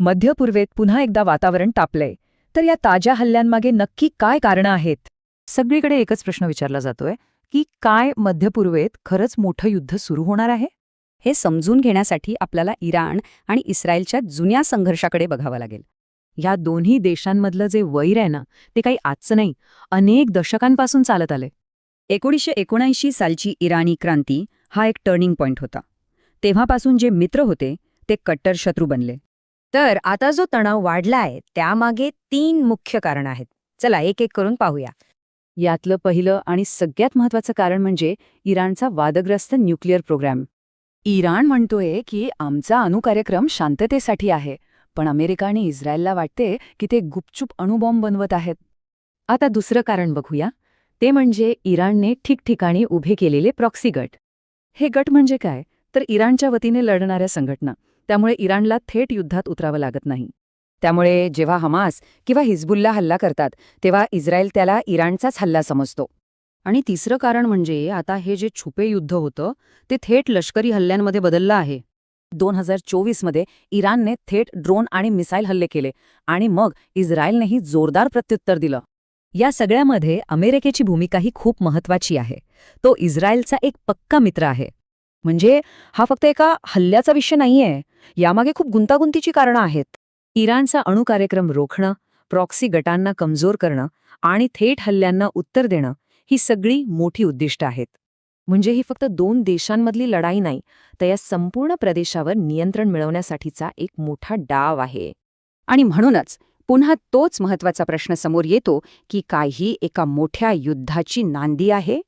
मध्य पूर्वेत पुन्हा एकदा वातावरण तापलंय. तर या ताज्या हल्ल्यांमागे नक्की काय कारणं आहेत? सगळीकडे एकच प्रश्न विचारला जातोय की काय मध्य पूर्वेत खरंच मोठं युद्ध सुरू होणार आहे. हे समजून घेण्यासाठी आपल्याला इराण आणि इस्रायलच्या जुन्या संघर्षाकडे बघावं लागेल. या दोन्ही देशांमधलं जे वैर आहे ना, ते काही आजचं नाही, अनेक दशकांपासून चालत आले. 1979 सालची इराणी क्रांती हा एक टर्निंग पॉइंट होता. तेव्हापासून जे मित्र होते ते कट्टर शत्रू बनले. तर आता जो तणाव वाढलाय त्यामागे 3 मुख्य कारणं आहेत. चला एक एक करून पाहूया. यातलं पहिलं आणि सगळ्यात महत्त्वाचं कारण म्हणजे इराणचा वादग्रस्त न्यूक्लिअर प्रोग्रॅम. इराण म्हणतोय की आमचा अणुकार्यक्रम शांततेसाठी आहे, पण अमेरिका आणि इस्रायलला वाटते की ते गुपचूप अणुबॉम्ब बनवत आहेत. आता दुसरं कारण बघूया, ते म्हणजे इराणने ठिकठिकाणी उभे केलेले प्रॉक्सी गट. हे गट म्हणजे काय, तर इराणच्या वतीने लढणाऱ्या संघटना. त्यामुळे इराणला थेट युद्धात उतरावं लागत नाही. त्यामुळे जेव्हा हमास किंवा हिजबुल्ला हल्ला करतात तेव्हा इस्रायल त्याला इराणचाच हल्ला समजतो. आणि तिसरं कारण म्हणजे आता हे जे छुपे युद्ध होतं ते थेट लष्करी हल्ल्यांमध्ये बदललं आहे. 2024मध्ये इराणने थेट ड्रोन आणि मिसाईल हल्ले केले आणि मग इस्रायलनेही जोरदार प्रत्युत्तर दिलं. या सगळ्यामध्ये अमेरिकेची भूमिकाही खूप महत्वाची आहे. तो इस्रायलचा एक पक्का मित्र आहे. म्हणजे हा फक्त एका हल्ल्याचा विषय नाहीये, यामागे खूप गुंतागुंतीची कारणं आहेत. इराणचा अणुकार्यक्रम रोखणं, प्रॉक्सी गटांना कमजोर करणं आणि थेट हल्ल्यांना उत्तर देणं ही सगळी मोठी उद्दिष्ट आहेत. म्हणजे ही फक्त 2 देशांमधली लढाई नाही, तर या संपूर्ण प्रदेशावर नियंत्रण मिळवण्यासाठीचा एक मोठा डाव आहे. आणि म्हणूनच पुन्हा तोच महत्त्वाचा प्रश्न समोर येतो की काय ही एका मोठ्या युद्धाची नांदी आहे.